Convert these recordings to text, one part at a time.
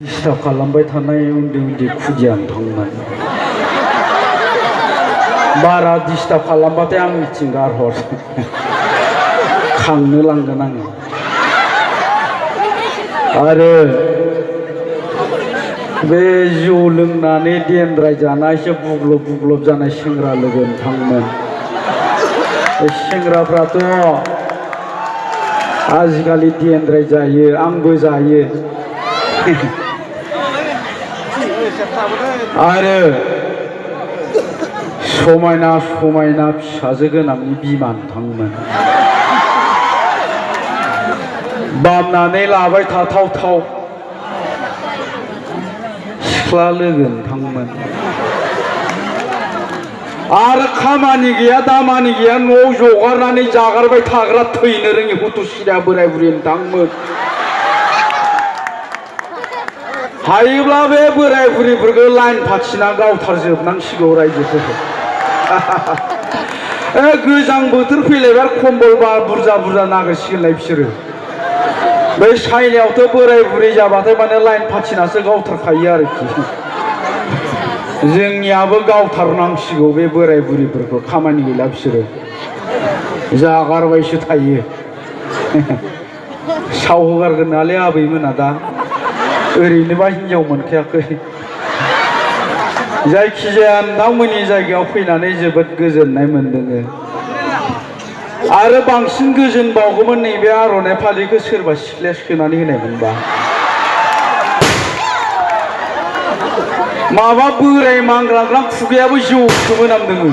disturb खालामबाय थानाय उन्दै उन्दै खुदियानो थांनाय बारा डिस्टार्ब खालामबाथाय आंनिथिं गारहर खांनो लांगोन आङो आरो बे जौ लोंनानै देनद्राय जानाय एसे बुग्लब बुग्लब जानाय सेंग्रा लोगो नोंथांमोन बे सेंग्राफ्राथ' आजिखालि देनद्राय जायो आंबो जायो आरो समायना समायना फिसाजो गोनांनि बिमा नोंथांमोन बामनानै लाबाय थाथावथाव सिख्ला लोगो नोंथांमोन आरो खामानि गैया दामानि गैया न'आव जगारनानै जागारबाय थाग्रा थैनो रोङि हथ'सिरा बोराय बुरि नोंथांमोन हायोब्ला बे बोराय बुरिफोरखौ लाइन फाथिना गावथारजोबनांसिगौ रायजोफोरखौ गोजां बोथोर फैलायबा कम्बल बुरजा बुरजा नागिरसिगोनलाय बिसोरो बै सायनायावथ' बोराय बुरि जाबाथाय माने लाइन फाथिनासो गावथारखायो आरोखि जोंनियाबो गावथारनांसिगौ बे बोराय बुरिफोरखौ खामानि गैला बिसोरो जागारबायसो थायो सावहोगारगोन नालाय आबैमोना दा ओरैनोबा हिनजाव मोनखायाखै जायखिजाया नोंथांमोननि जायगायाव फैनानै जोबोद गोजोननाय मोनदों आरो बांसिन गोजोन बावगौमोन नैबे आर'नाइ फालिखौ सोरबा सिख्लाया सोनानै होनायमोनबा माबा बोराय मांग्रांग्रां खुगायाबो जौसो मोनामदों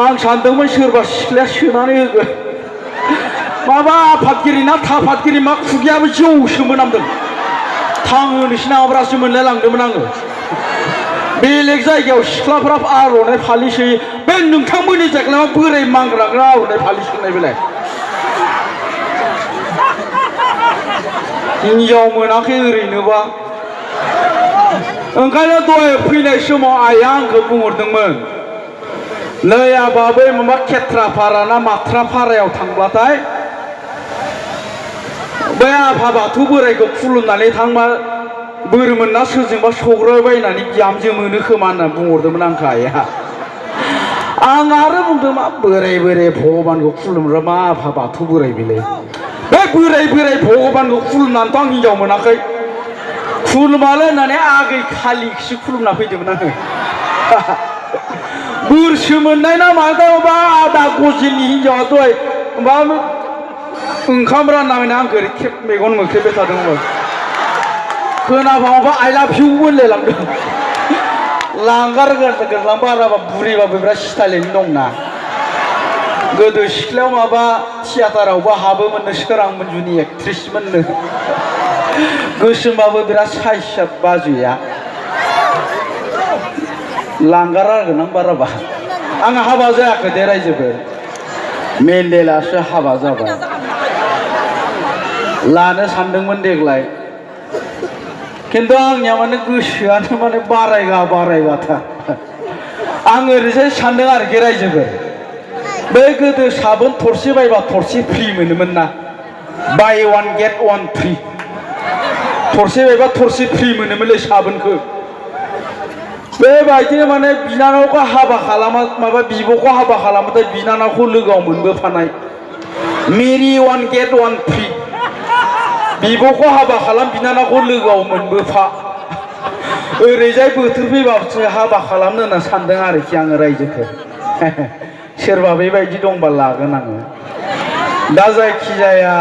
आं सानदोंमोन सोरबा सिख्लाया सोनानै होगोन माबा आफादगिरि ना थाफादगिरि मा खुगायाबो जौसो मोनामदों थाङो नोंसिना आब्रासो मोनलाय लांदोंमोन आङो बेलेग जायगायाव सिख्लाफ्रा आर'नाइ फालि सोयो बे नोंथांमोननि जायगायाव बोराय मांग्रांग्रा आर'नाइ फालि सोनाय बेलाय हिनजाव मोनाखै ओरैनोबा ओंखायनो दहाय फैनाय समाव आइया आंखौ बुंहरदोंमोन नै आबा बै माबा खेथ्रापारा ना माथ्रापारायाव थांब्लाथाय बै आफा बाथौ बोराइखौ खुलुमनानै थांबा बोर मोनना सोरजोंबा सौग्रायबायनानै बिहामजो मोनो खोमा होनना बुंहरदोंमोन आंखौ आइया आं आरो बुंदों मा बोराय बोराय भगबानखौ खुलुमग्रा मा आफा बाथौ बोराय बेलाय बे बोराय बोराय भगबानखौ खुलुमनानैथ' आं हिनजाव मोनाखै खुलुमालै होननानै आगै खालिखौसो खुलुमना फैदोंमोन आङो बोरसो मोननाय ना माबा आदा गजिनि हिनजावा दहाय माबा ओंखाम राननानै आंखौ खेब मेगन मोख्रेबबाय थादोंमोन खोनाबा माबा आइ लाभ इउ होनलायलांदों लांगार गोरलां बाराबा बुरैबाबो बिराद स्टाइलैनो दंना गोदो सिख्लायाव माबा थियाटारावबो हाबोमोननो सोरां मन्जुनि एक्ट्रिसमोननो गोसोमबाबो बिराद साइज बाजुया लांगार आरोना बाराबा आंहा हाबा जायाखै दे रायजोफोर मेन्डेलासो हाबा जाबाय लानो सानदोंमोन देग्लाय खिन्थु आंनिया माने गोसोआनो माने बारायगाथार आं ओरैजाय सानदों आरोखि रायजोफोर बै गोदो साबोन थरसे बायबा थरसे फ्रि मोनोमोन ना बाय वान गेट वान फ्रि थरसे बायबा थरसे फ्रि मोनोमोनलै साबोनखौ बेबायदिनो माने बिनानावखौ हाबा खालामा माबा बिब'खौ हाबा खालामबाथाय बिनानावखौ लोगोआव मोनबोफानाय मेरि वान गेट वान फ्रि बिब'खौ हाबा खालाम बिनानावखौ लोगोआव मोनबोफा ओरैजाय बोथोर फैबासो हाबा खालामनो होनना सानदों आरोखि आङो रायजोखौ सोरबा बेबायदि दंबा लागोन आङो दा जायखिजाया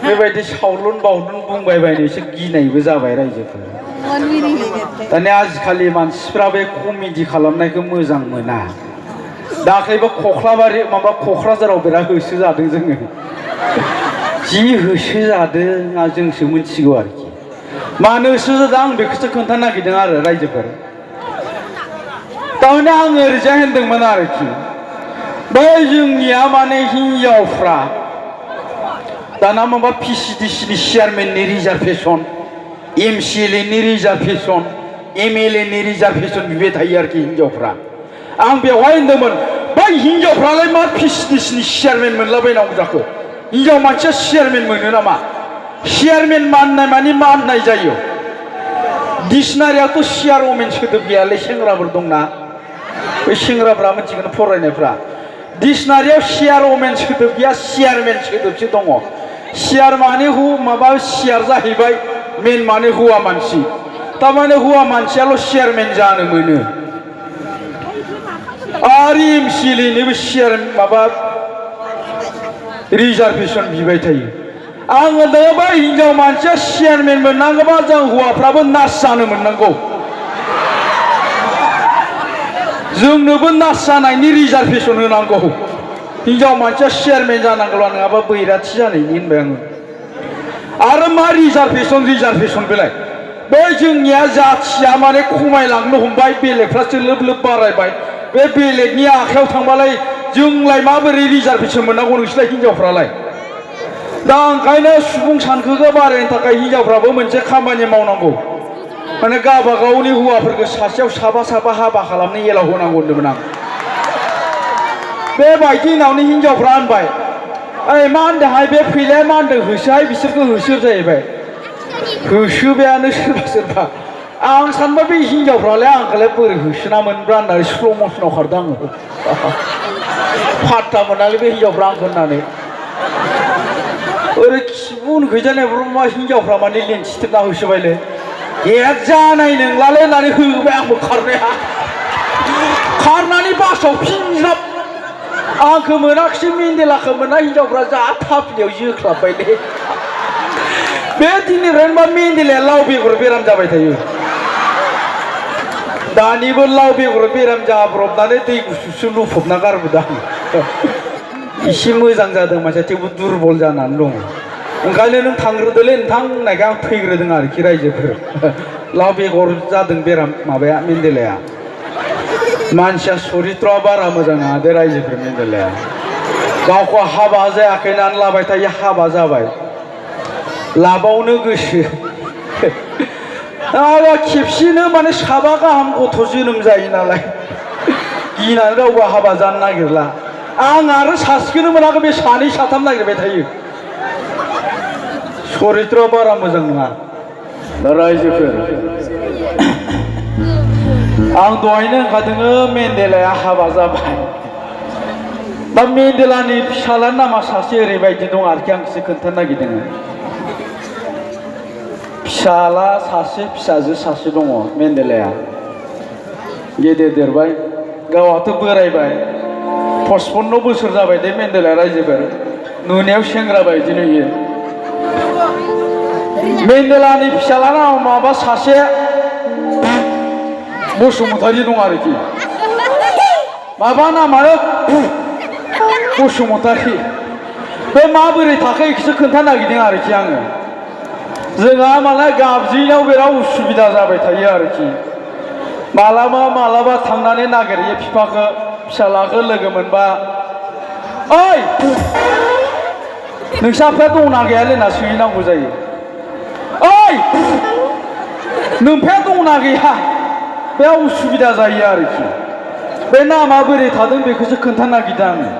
बेबायदि सावलुन बावलुन बुंबायबायनो एसे गिनायबो जाबाय रायजोफोर दानिया आजिखालि मानसिफ्रा बे कमेडि खालामनायखौ मोजां मोना दाख्लैबो कख्लाबारि माबा क'क्राझाराव बिराद होसो जादों जोङो जि होसो जादों जोंसो मिथिगौ आरोखि मानो होसो जादों आं बेखौसो खोन्थानो नागिरदों आरो रायजोफोर थारमाने आङो ओरैजाय होनदोंमोन आरोखि बै जोंनिया माने हिनजावफ्रा दाना माबा पिसिडिसिनि चेयारमेननि रिजार्भेसन एमसिएलएनि रिजार्भेसन एमएलएनि रिजार्भेसन बिबाय थायो आरोखि हिनजावफ्रा आं बेवहाय होनदोंमोन बै हिनजावफ्रालाय मा पिसिडिसिनि चेयारमेन मोनलाबायनांगौ जाखो हिनजाव मानसिया चेयारमेन मोनो नामा चेयारमेन माननाय मानि माननाय जायो डिक्सनारियावथ' चेयार वमेन सोदोब गैयालै सेंग्राफोर दंना बे सेंग्राफ्रा मिथिगोन फरायनायफ्रा डिक्सनारियाव चेयार वमेन सोदोब गैया चेयारमेन सोदोबसो दङ चेयार माने माबा चेयार जाहैबाय मेन माने हौवा मानसि तारमाने हौवा मानसियाल' चेयारमेन जानो मोनो आरो एमसिएलएनोबो चेयार माबा रिजार्भेसन बिबाय थायो आङो दाबा हिनजाव मानसिया चेयारमेन मोननांगौबा जों हौवाफ्राबो नार्स जानो मोननांगौ जोंनोबो नार्स जानायनि रिजार्भेसन होनांगौ हिनजाव मानसिया चेयारमेन जानांगौला नङाबा बैराथि जानायनि होनबाय आङो आरो मा रिजार्भेसन बेलाय बे जोंनिया जाथिया माने खमायलांनो हमबाय बेलेगफ्रासो लोब लोब बारायबाय बे बेलेगनि आखायाव थांबालाय जोंलाय माबोरै रिजार्भेसन मोननांगौ नोंसोरलाय हिनजावफ्रालाय दा ओंखायनो सुबुं सानखोखौ बारायनो थाखाय हिनजावफ्राबो मोनसे खामानि मावनांगौ माने गावबा गावनि हौवाफोरखौ सासेयाव साबा हाबा खालामनो एलाव होनांगौ होनदोंमोन आं बेबायदि उनावनो हिनजावफ्रा होनबाय ओइ मा होनदोंहाय बे फैलाया मा होनदों होसोहाय बिसोरखौ होसो जाहैबाय होसोबायानो सोरबा आं सानबाय बे हिनजावफ्रालाय आंखौलाय बोरै होसोना मोनब्रा होननानै स्ल' मसनाव खारदों आङो फात्ता मोनालै बे हिनजावफ्रा आंखौ होननानै ओरै खिबु उनखैजानायफ्राव मा हिनजावफ्रा माने लेंथिथेबना होसोबायलै ए जानाय नंलालै होननानै होबाय आंबो खारनानै बासाव फिनज्राब आंखौ मोनाखिसै मेन्देलाखौ मोना हिनजावफ्रा जा थाफ्लियाव जोख्लाबबायलै बे दिननिफ्रायनो मा मेन्देलाया लाव बेगर बेराम जाबाय थायो दानिबो लाव बेगर बेराम जाब्रबनानै दै गुसुसो लुफबना गारबोदों एसे मोजां जादों मानसिया थेवबो दुरबल जानानै दं ओंखायनो नों थांग्रोदोलै नोंथां होननायखाय आं फैग्रोदों आरोखि रायजोफोर लाव बेगर जादों बेराम माबाया मेन्देलाया मानसिया सरित्रआ बारा मोजां नङा दे रायजोफोर मेन्देलाया गावखौ हाबा जायाखैनानै लाबाय थायो हाबा जाबाय लाबावनो गोसो खेबसेनो माने साबा गाहाम गथ' जोनोम जायो नालाय गिनानै रावबो हाबा जानो नागिरला आं आरो सासेखौनो मोनाखै बे सानै साथाम नागिरबाय थायो सरित्रआ बारा मोजां नङा रायजोफोर आं दहायनो होनखादोङो मेन्देलाया हाबा जाबाय दा मेन्देलानि फिसालानि नामा सासे ओरैबायदि दं आरोखि आं एसे खोन्थानो नागिरदों फिसाला सासे फिसाजो सासे दङ मेन्देलाया गेदेर देरबाय गावहाथ' बोरायबाय 55 बोसोर जाबाय दे मेन्देलाया रायजोफोर नुनायाव सेंग्रा बायदि नुयो मेन्देलानि फिसालाना माबा सासे बसुमतारी दं आरोखि माबा नामानो बसुमतारी बे माबोरै थाखो बेखौसो खोन्थानो नागिरदों आरोखि आङो जोंहा मालाय गाबज्रिनायाव बिराद उसुबिदा जाबाय थायो आरोखि मालाबा थांनानै नागिरहैयो बिफाखौ फिसालाखौ लोगो मोनबा ओइ नोंसा बिफाया दंना गैयालै होनना सोंहैनांगौ जायो ओइ नोंफाया दंना गैया बे उसुबिदा जायो आरोखि बे नामा बोरै थादों बेखौसो खोन्थानो नागिरदों आङो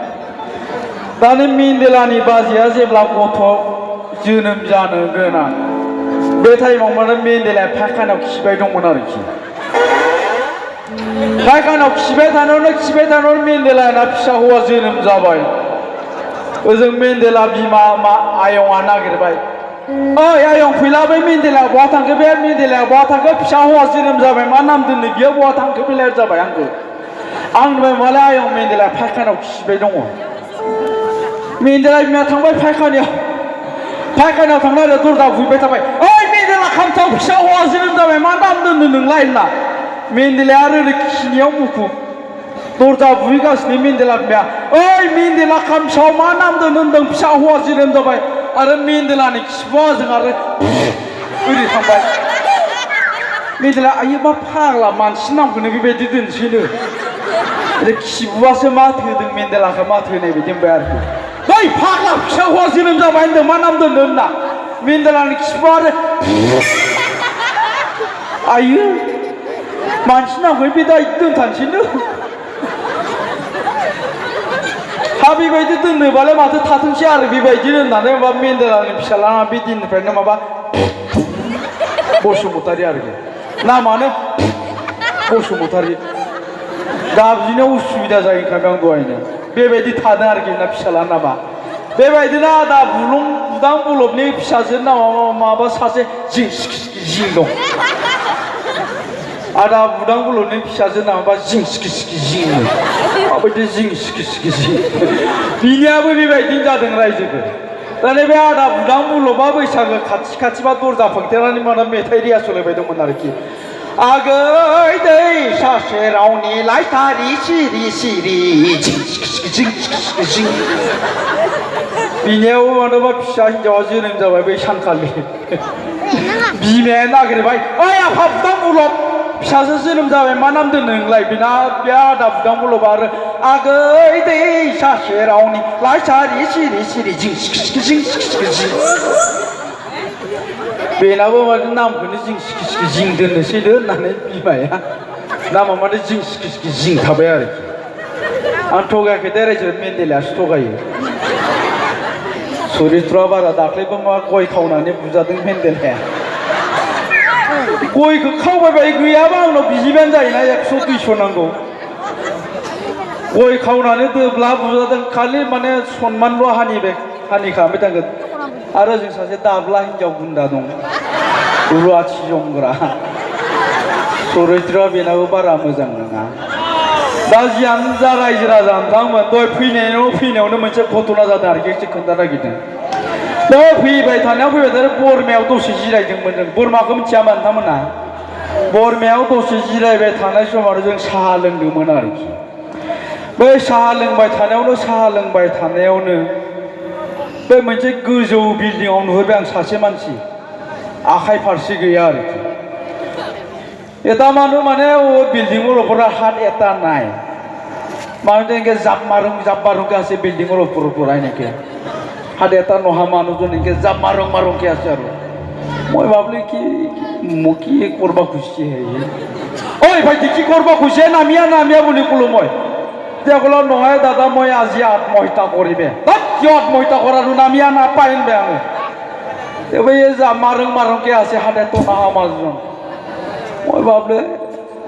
दानि मेन्देलानि बाजैया जेब्ला गथ' जोनोम जानो गोनां बे टाइमाव माने मेन्देलाया फायखानायाव खिबाय दंमोन आरोखि फायखानायाव खिबाय थानायावनो मेन्देलाया फिसा हौवा जोनोम जाबाय ओजों मेन्देला बिमा आयंआ नागिरबाय ओइ आयं फैला बै मेन्देलाया बहा थांखो बे मेन्देलाया बहा थांखो फिसा हौवा जोनोम जाबाय मा नाम दोननो बियो बहा थांखो बेलाय जाबाय आंखौ आं होनबाय मालाय आयं मेन्देलाया फायखानायाव खिबाय दङ मेन्देला बिमाया थांबाय फायखानायाव थांनानै दरजा बुबाय थाबाय ओइ मेन्देला खामसाव फिसा हौवा जोनोम जाबाय मा नाम दोननो नोंलाय होनना मेन्देलाया आरो ओरै खिनियाव मुखुब दरजा बुहैगासिनो मेन्देला बिमाया ओइ मेन्देला खामसाव मा नाम दोन होनदों फिसा हौवा जोनोम जाबाय आरो मेन्देलानि खिबुआजों आरो ओरै थांबाय मेन्देला आयो मा फाग्ला मानसि नामखौनो बेबायदि दोनसैनो ओरै खिबुआसो माथो होदों मेन्देलाखौ माथो होनाय बायदि होनबाय आरोखि ओइ फाग्ला फिसा हौवा जोनोम जाबाय होनदों मा नाम दोननो होनना मेन्देलानि खिबुआ आरो आयो मानसि नामखौ बे दा दोनथानसैनो हाबि बेबायदि दोननोबालाय माथो थाथोंसै आरो बेबायदिनो होननानै माबा मेन्देलानि फिसाज्लाना बे दिननिफ्रायनो माबा बसुमतारी आरोखि नामानो बसुमतारी दा बिदिनो उसुबिदा जायोखाय आं दहायनो बेबायदि थादों आरोखि ना फिसाज्ला नामा बेबायदिनो आदा बुलुं बुदां बलबनि फिसाजो नामा माबा सासे जिं दं आदा बुदां बलबनि फिसाजो नामा जिं सिखि सिखि जिं माबायदि जिं सिखि सिखि जिं बिनियाबो बेबायदिनो जादों रायजोखौ दाने बे आदा बुदां बलबा बैसागो खाथि खाथिबा दरजा फांथेनानै माना मेथाइ रियासलायबाय दंमोन आरोखि आगै दैसा सेरावनि लाइथारि सिरि सिरि बिनियाव मानोबा फिसा हिन्जावा जोनोम जाबाय बै सानखालि बिमाया नागिरबाय ओइ आफा बुदां बलब फिसाजो जोनोम जाबाय मा नाम दोननो नोंलाय बिना बे आदा बुदां बलब आरो आगै दैसा सेरावनि लाइथारि सिरि सिरि जिं जिं बेनाबो माने नामखौनो जिं सिखि सिखि जिं दोननोसैदो होननानै बिमाया नामा माने जिं सिखि सिखि जिं थाबाय आरोखि आं थगायाखै दे रायजो मेन्देलायासो थगायो सरित्रआ बारा दाख्लैबो मा गय खावनानै बुजादों मेन्देलाया गयखौ खावबाय बाय गैयाबा आंनाव बिहैबानो जायोना 100 200 नांगौ गय खावनानै दोब्ला बुजादों खालि माने सनमानल' हानिखाबाय थांगोन आरो जों सासे दाब्ला हिन्जाव गुन्दा दं रुवाथि जमग्रा सरित्रआ बेनाबो बारा मोजां नङा दा जियानो जा रायजो राजा नोंथांमोन दहाय फैनायावनो मोनसे घटना जादों आरोखि एसे खोन्थानो नागिरदों दा फैबाय थानायाव बरमायाव दसे जिरायदोंमोन जों बरमाखौ मिथियामोन नोंथांमोना बरमायाव दसे जिरायबाय थानाय समाव जों साहा लोंदोंमोन आरोखि बै साहा लोंबाय थानायावनो बे मोनसे गोजौ बिल्डिंआव नुहैबाय आं सासे मानसि आखाइ फारसे गैया आरोखि এটা মানুহ মানে ও বিল্ডিংৰ ওপৰত হাত এটা নাই মানুহ এনেকৈ জাপ মাৰোঁকৈ আছে বিল্ডিংৰ ওপৰৰ পৰা এনেকৈ হাত এটা নোহোৱা মানুহজন এনেকৈ জাপ মাৰোঁকৈ আছে আৰু মই ভাবিলো কি কৰিব খুজিছে ঐ ভাইটি কি কৰিব খুজিছে নামিয়া বুলি ক'লো মই তেওঁ ক'লো নহয় দাদা মই আজি আত্মহত্যা কৰিমে কিয় আত্মহত্যা কৰাৰো নামিয়া নাপায় বেয়া এই জাপ মাৰোঁকৈ আছে হাত এটা নোহোৱা মানুহজন মই ভাবলে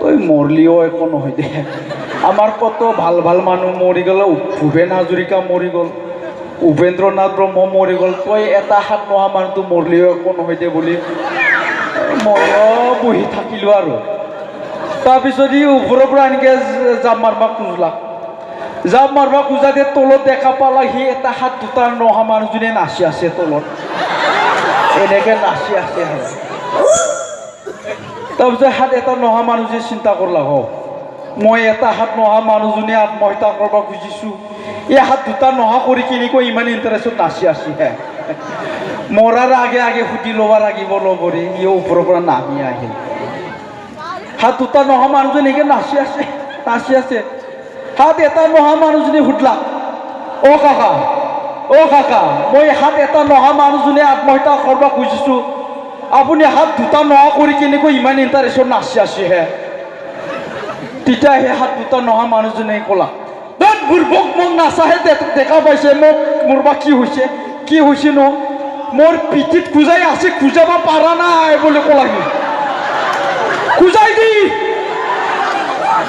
তই মরলিও একো নহয় দে আমার কত ভাল ভাল মানুষ মরি গেল ভূপেন হাজৰিকা মরি গল উপেন্দ্রনাথ ব্রহ্ম মরি গল তই এটা হাত নোহোৱা মানুহটো মরলিও একো নহয় দে বুলি ময়ো বহি থাকিলো আৰু তাৰপিছত ই ওপৰৰ পৰা এনেকৈ জাপ মাৰবা খোজাতে তলত দেখা পালা সি এটা হাত দুটা নোহোৱা মানুহজনে নাচি আছে তলত এনেকৈ নাচি আছে তাৰপিছত হাত এটা নোহোৱা মানুহজনে চিন্তা কৰলা মই এটা হাত নোহোৱা মানুহজনে আত্মহত্যা কৰিব খুজিছোঁ এই হাত দুটা নোহোৱা কৰি কেনেকৈ ইমান ইণ্টাৰেষ্টত নাচি আছে মৰাৰ আগে সুধি ল'ব লাগিব লগৰে ই ওপৰৰ পৰা নামি আহিল হাত দুটা নোহোৱা মানুহজনে এনেকৈ নাচি আছে হাত এটা নোহোৱা মানুহজনে সুধলা অ কাকা মই হাত এটা নোহোৱা মানুহজনে আত্মহত্যা কৰিব খুজিছোঁ আপুনি হাত দুটা নোহোৱা কৰি কেনেকৈ ইমান ইণ্টাৰেষ্টত নাচি আছে তেতিয়া সেই হাত দুটা নোহোৱা মানুহজনে ক'লা বুৰ্বক মোক নাচাহে দেখা পাইছে মোৰ বা কি হৈছে ন মোৰ পিঠিত খুজাই আছে খুজাব পাৰা নাই বুলি ক'লা খুজাই দি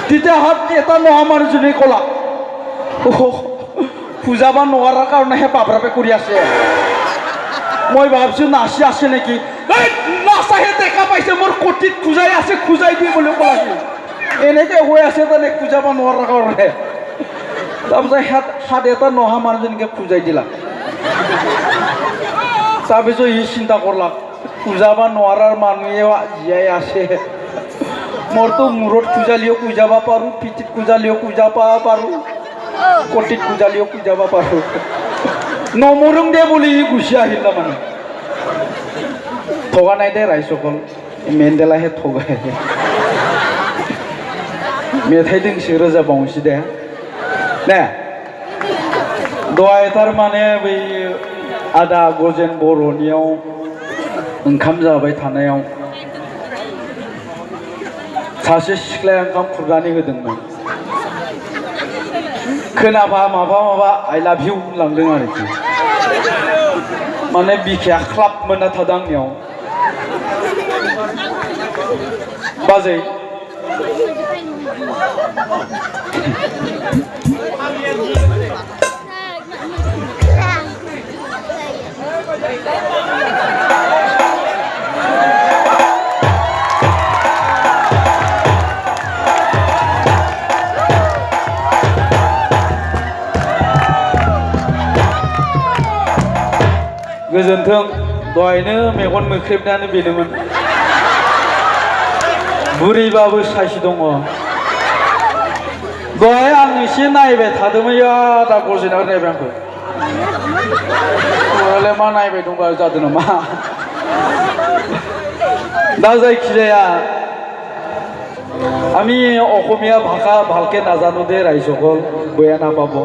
তেতিয়া হাত এটা নোহোৱা মানুহজনে ক'লা খুজাব নোৱাৰাৰ কাৰণেহে পাবৰাপে কৰি আছে মই ভাবিছোঁ নাচি আছে নেকি নাচাহে দেখা পাইছে মোৰ কটিত খুজাই আছে খুজাই দি বুলি ক'লা এনেকৈ হৈ আছে তানে খুজাব নোৱাৰাৰ কাৰণে তাৰপিছত হাত এটা নোহোৱা মানুহজনীকে খুজাই দিলা তাৰপিছত সি চিন্তা কৰলাক খুজাব নোৱাৰাৰ মানুহে জীয়াই আছে মোৰতো মূৰত খুজালিও খুজাব পাৰোঁ পিঠিত খুজালিও খুজাব পাৰোঁ কটিত খুজালিও খুজাব পাৰোঁ নমৰোং দে বুলি গুচি আহিল মানে ঠগা নাই দে ৰাইজসকল মেণ্ডেলাহে ঠগাই मेथाइ दोंसे रोजाबावनोसै दे दहाय थारमाने बै आदा गजेन बर'नियाव ओंखाम जाबाय थानायाव सासे सिख्लाया ओंखाम खुरनानै होदोंमोन खोनाबा माबा माबा आइ लाभ इउ लांदों आरोखि माने बिखाया ख्लाब मोनना थादों आंनियाव बाजै गोजोन्थों दहायनो मेगन मोख्रेबनायानो बेनोमोन बुरैबाबो साइस दङ दहाय आं एसे नायबाय थादोंमोन दा गजेनाव नायबाय आंखौ दहायलाय मा नायबाय दंबा जादों नामा दा जायखिजाया আমি অসমীয়া ভাষা ভালকে নাজানো দে ৰাইজসকল বেয়া নাপাব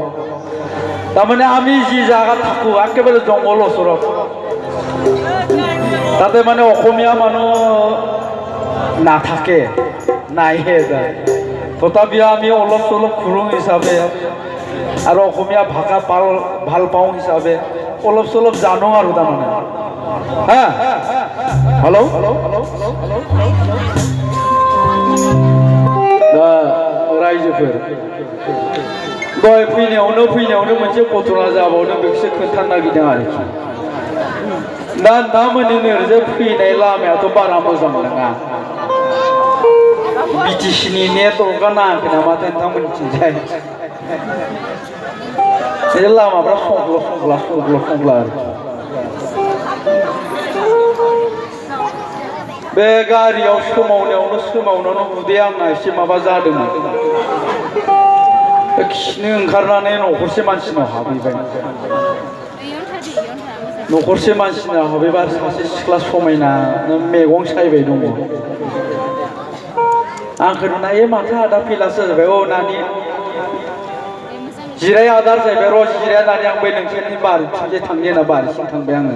তাৰমানে আমি যি জায়গাত থাকো একেবাৰে জংগল ওচৰত তাতে মানে অসমীয়া মানুহ নাথাকে নাইহে যায় তথাপিও আমি অলপ চলপ খুৰুং হিচাপে আৰু অসমীয়া ভাষা ভাল পাওঁ হিচাপে অলপ চলপ জানো আৰু তাৰমানে হা হেল্ল' दा रायजोफोर दहाय फैनायावनो मोनसे घटना जाबावदों बेखौसो खोन्थानो नागिरदों आरोखि दा नोंथांमोननि ओरैजाय फैनाय लामायाथ' बारा मोजां नङा बिटिसिनि नेटवर्कआ नाङाखै नामाथाय नोंथांमोननिथिंजाय बे लामाफ्रा संग्ला आरोखि बे गारियाव सोमावनायावनो उदैया आंना एसे माबा जादोंमोन खिनो ओंखारनानै न'खरसे मानसिनाव हाबहैबाय न'खरसे मानसिनाव हाबहैबा सासे सिख्ला समायना मैगं सायबाय दङ आंखौ नुनाय माथो आदा फैलासो जाबाय औ नानि जिराय आदार जाहैबाय र' जिराया नानि आं बै नोंसोरनि बारिथिंजाय थांनि होनना बारिथिं थांबाय आङो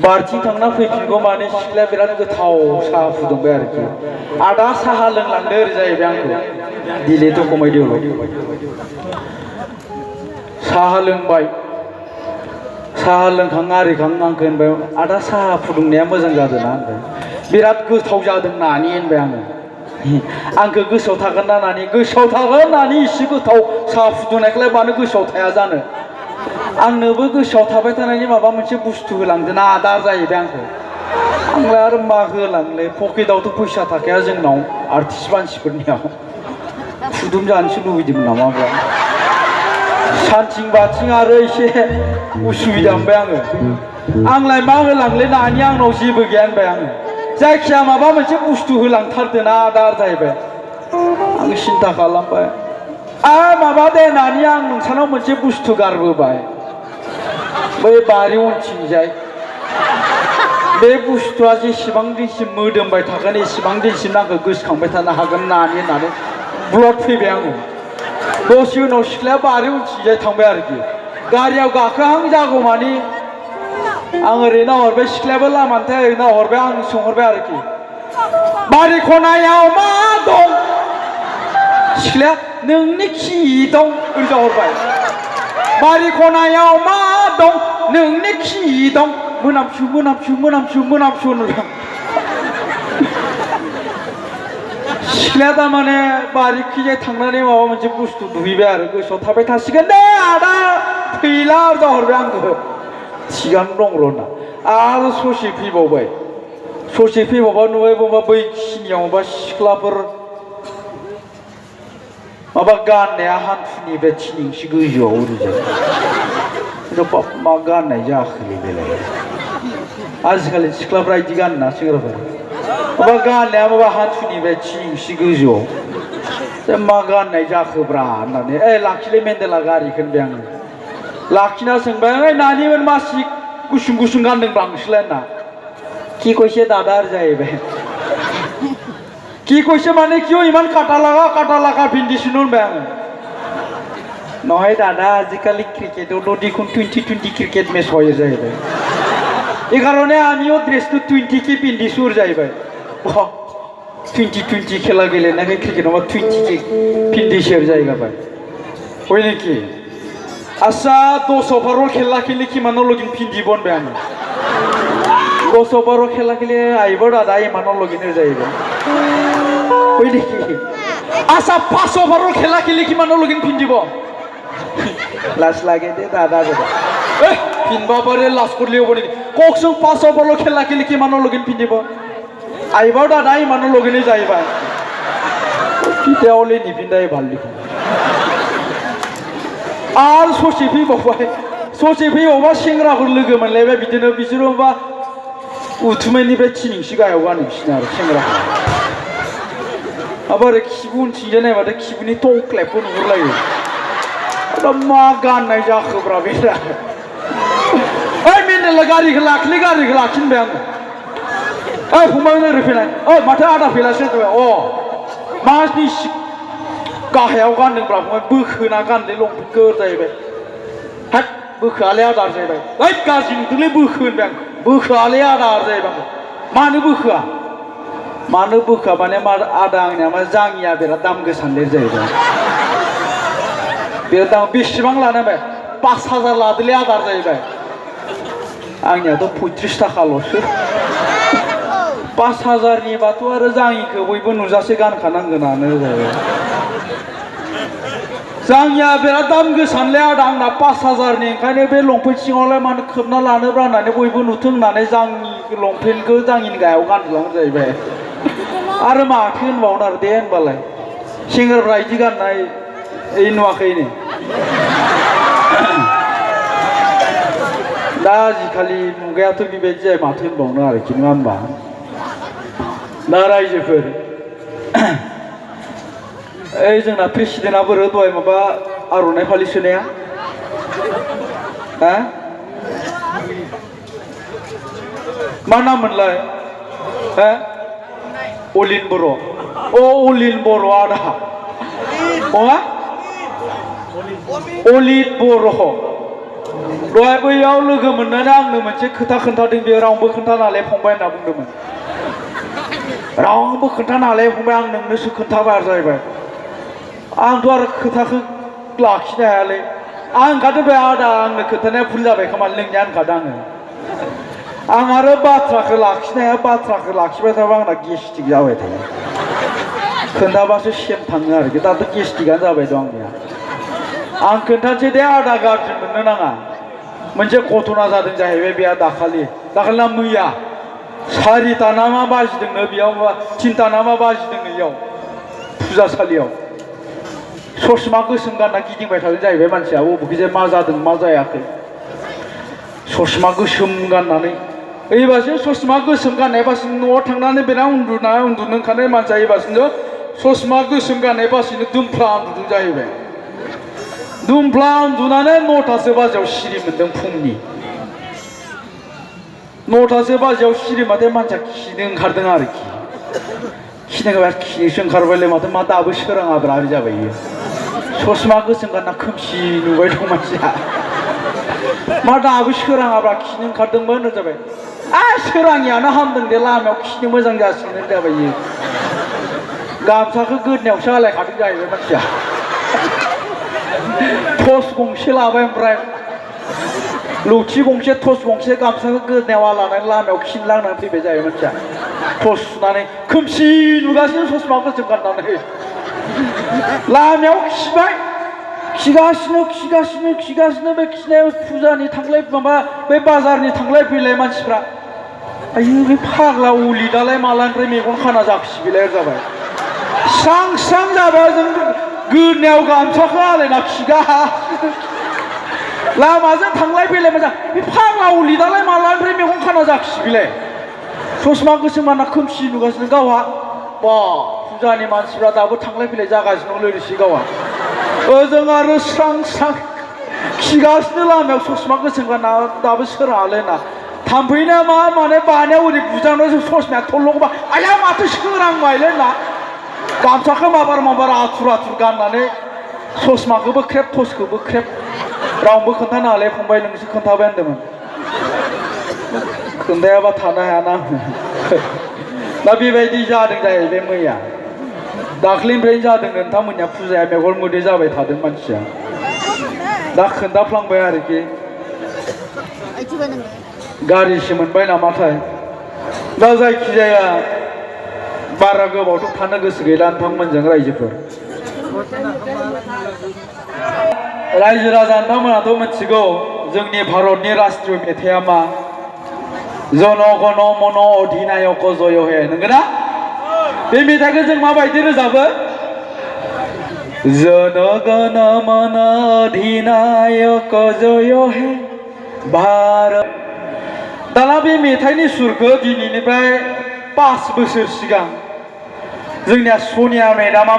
बारथिं थांना फैफिनगौ माने सिख्लाया बिराद गोथाव साहा फुदुंबाय आरोखि आदा साहा लोंलांदो ओरै जाहैबाय आंखौ दिलेथ' खमायदोल' साहा लोंबाय साहा लोंखां आरिखां आंखौ होनबाय आदा साहा फुदुंनाया मोजां जादों ना होनबाय बिराद गोथाव जादों नानि होनबाय आङो आंखौ गोसोआव थागोन ना नानि गोसोआव थागोन नानि एसे गोथाव साहा फुदुंनायखौलाय मानो गोसोआव थाया जानो आंनोबो गोसोआव थाबाय थानायनि माबा मोनसे बुस्थु होलांदों ना आदार जाहैबाय आंखौ आंलाय आरो मा होलांलै पकेटावथ' फैसा थाखाया जोंनाव आर्टिस्ट मानसिफोरनियाव फुदुं जानोसो लुबैदोंमोन नामा ओमफ्राय सानथिं बाथिं आरो एसे उसुबिदा मोनबाय आंलाय मा होलांलै नानि आंनाव जेबो गैया होनबाय आङो जायखिया माबा मोनसे बुस्थु होलांथारदों ना आदार जाहैबाय आं सिन्था खालामबाय माबा दे नानि आं नोंसानाव मोनसे बुस्थु गारबोबाय बै बारि उनथिंजाय बे बुस्थुआ जेसेबां दिनसिम मोदोमबाय थागोन एसेबां दिनसिम आंखौ गोसोखांबाय थानो हागोन नानि होननानै ब्लड फैबाय आङो दसे उनाव सिख्लाया बारि उनथिंजाय थांबाय आरोखि गारियाव गाखोहां जागौमानि आं ओरै नाहरबाय सिख्लायाबो लामानिफ्राय ओरै नाहरबाय आं सोंहरबाय आरोखि बारि खनायाव मा दं सिख्लाया नोंनि खि दं ओरै जाहरबाय बारि खनायाव मा दं नोंनि खि दं मोनामसु होनदों सिख्लाया थारमाने बारिखिजाय थांनानै माबा मोनसे बुस्थु दुहैबाय आरो गोसोआव थाबाय थासिगोन दे आदा फैला जाहरबाय आंखौ थिगानो दं र' होनना आरो ससे फैबावबा नुबाय बाबा बैखिनियाव माबा सिख्लाफोर माबा गाननाया हान्थुनिफ्राय थिनिंसो गोजौआव ओरैजाय मा गाननाय जाखोलै बेलाय आजिखालि सिख्लाफ्रा बिदि गानना सेंग्राफोर माबा गाननाया माबा हान्थुनिफ्राय थिनिंसो गोजौआव मा गाननाय जाखोब्रा होननानै लाखिलै मेन्देला गारिखौ होनबाय आङो लाखिना सोंबाय नानिमोन मासि गुसुं गानदोंब्रा नोंसोरलाय होनना কি কৈছে দাদা আর যাইবে কি কৈছে মানে কিয় ইমান কাটা লাগা পিন্ধিছিনো বেয়া নহয় দাদা আজিকালি ক্রিকেটও দেখুন 20 ক্রিকেট ম্যাচ হয়ে যাইবে এই কারণে আমিও ড্রেসটো 20 কি পিন্ধিছো যাইবে 20 খেলা গেলে নাকি ক্রিকেট আমার 20 কি পিন্ধিছে জায়গা পায় ওই নাকি আচ্ছা 10-12 খেলা খেলে কিমানৰ লগিন পিন্ধিবন বে আমি 10-12 খেলা খেলে আহিব দাদা ইমানৰ লগিনে যাইব ওই নাকি আচ্ছা 5-12 খেলা খেলে কিমানৰ লগিন পিন্ধিব লাজ লাগে দে দাদা দাদা পিন্ধবা পাৰে লাজ কৰিলে হ'ব নেকি কওকচোন 5-12 খেলা খেলে কিমানৰ লগিন পিন্ধিব আহিব দাদা ইমানৰ লগিনে যাইবা কেতিয়াওলে নিপিন্ধাই ভাল দেখোন आरो ससे फैबावबाय ससे फैबावबा सेंग्राफोर लोगो मोनलायबाय बिदिनो बिसोरो होमबा उथुमायनिफ्राय थिनिंसि गाहायाव गानो बिसोरना आरो सेंग्राफोरा आरो खिबु उनथिंजाय नायबाथाय खिबुनि टंक्लेबबो नुहुरलायो दा मा गाननाय जाखोब्रा बेरा ओइ मेन्देला गारिखौ लाखिनबाय आङो ओइ फंबाय ओरै फैनाय ओइ माथो आदा फैलासो मानि गाहायाव गानदोंब्रा फंबाय बोखोना गानदों लंपेन्टखौ जाहैबाय हाब बोखोआलाय आदार जाहैबाय ओइ गाज्रि नुदोंलै बोखो होनबाय आं बोखोआलाय आदार जाहैबाय मानो बोखोआ माने मा आदा आंनिया मा जाङिया बिराद दाम गोसानदेर जाहैबाय बिराद दाम बेसेबां लानांबाय 5,000 लादोलै आदार जाहैबाय आंनियाथ' 35 थाखाल'सो 5,000निबाथ' आरो जाङिखौ बयबो नुजासे गानखानांगोनानो जाहैबाय जाङिया बिराद दाम गोसानलै आदा आंना 5,000नि ओंखायनो बे लंपेन्ट सिङावलाय मानो खोबना लानोब्रा होननानै बयबो नुथों होननानै जाङि लंपेन्टखौ जाङिनि गाहायाव गानलां जाहैबाय आरो माथो होनबावनो आरो दे होनबालाय सेंग्राफ्रा इदि गाननाय नुवाखैनो दा आजिखालि मुगायाथ' बेबायदि जायो माथो होनबावनो आरोखि नङा होनबा दा रायजोफोर ओइ जोंना प्रेसिडेन्टआ बोरो दहाय माबा आर'नाइ फालि सोनाया हा मा नाम मोनलाय हा अलिन बर' अलिन बर' आदा मा अलिन बर' दहाय बैयाव लोगो मोननानै आंनो मोनसे खोथा खोन्थादों बेयो रावबो खोन्थानालाय फंबाय होनना बुंदोंमोन रावबो खोन्थानालाय फंबाय आं नोंनोसो खोन्थाबाय जाहैबाय आंथ' आरो खोथाखौ लाखिनो हायालै आं ओंखारदों बे आदा आंनो खोन्थानाया भुल जाबाय खोमा लोंनाया होनखादों आं आरो बाथ्राखौ लाखिनो हाया बाथ्राखौ लाखिबाय थाबा आंना गेस्टिक जाबाय थायो खोन्थाबासो सेम थाङो आरोखि दाथ' गेस्टिकआनो जाबाय दं आंनिया आं खोन्थानोसै दे आदा गाज्रि मोननो नाङा मोनसे घटना जादों जाहैबाय बेहा दाखालिना मैया 4ता ना मा बाजिदोंनो बेयाव 3ता ना मा बाजिदोंनो बेयाव फुजासालियाव ससमा गोसोम गानना गिदिंबाय थादों जाहैबाय मानसिया बबेखिजाय मा जादों मा जायाखै ससमा गोसोम गाननानै ओइबासो ससमा गोसोम गाननायबासो न'आव थांनानै बेना उन्दुनो ओंखारनाय मानसिया ओइबासो ससमा गोसोम गाननायबासो दुमफ्ला उन्दुदों जाहैबाय दुमफ्ला उन्दुनानै 9तासो बाजियाव सिरि मोन्दों फुंनि 9तासो बाजियाव सिरि माथो मानसिया खिनो ओंखारदों आरोखि खिनोसो ओंखारबायलै माथो मा दाबो सोराङाब्रा जाबाय इयो ससमा गोसोम गानना खोमसि नुबाय दं मानसिया मा दाबो सोराङाब्रा खिनो ओंखारदोंमोन जाबाय सोराङियानो हामदों दे लामायाव खिनो मोजां जासिगोन जाबाय इयो गामसाखौ गोदनायावसो आलायखादों जाहैबाय मानसिया टर्च गंसे लाबाय ओमफ्राय लौथि गंसे टर्च गंसे गामसाखौ गोदनायाव लानानै लामायाव खिनो लांनानै फैबाय जाहैबाय मानसिया टर्च सुनानै खोमसि नुगासिनो ससमा गोसोम गाननानै लामायाव खिबाय खिगासिनो बे खिनायाव फुजानि थांलाय माबा बे बाजारनि थांलाय फैलाय मानसिफ्रा आयु बे फाग्ला उलि दालाय मालानिफ्राय मेगन खाना जाखिसिबिलाय जाबाय स्रां जाबाय जों गोदनायाव गामसाखौ आलायना खिगासिनो लामाजों थांलाय फैलाय मोजां बे फाग्ला उलि दालाय मालानिफ्राय मेगन खाना जाखिसिबिलाय ससमा गोसोम गानना खोमसि नुगासिनो गावहा बा फुजानि मानसिफ्रा दाबो थांलाय फैलाय जागासिनो लोगोसे गावहा ओजों आरो स्रां खिगासिनो लामायाव ससमा गोसोम गानना दाबो सोराङालै ना थाम्फैना मा माने बानायाव ओरै बुजानायाव ससमाया थरल'बा आया माथो सोरांबायलै ना गामसाखौ माबार आथुर गाननानै ससमाखौबो ख्रेब टर्चखौबो ख्रेब रावबो खोन्थानाङालै फंबाय नोंसो खोन्थाबाय होनदोंमोन खोन्थायाबा थानो हायाना दा बेबायदि जादों जाहैबाय मैया दाख्लैनिफ्रायनो जादों नोंथांमोननिया फुजाया मेगन मोदै जाबाय थादों मानसिया दा खोन्थाफ्लांबाय आरोखि गारिसो मोनबाय नामाथाय दा जायखिजाया बारा गोबावथ' थानो गोसो गैला नोंथांमोनजों रायजोफोर रायजो राजा नोंथांमोनाथ' मिथिगौ जोंनि भारतनि राष्ट्रीय मेथाइआ मा जन गण मन अधिनायक जय हे नंगौना बे मेथाइखौ जों माबायदि रोजाबो जन गण मन अधिनायक जय हे भारत दाना बे मेथाइनि सुरखौ दिनैनिफ्राय 5 बोसोर सिगां जोंनिया सनिया मेडामा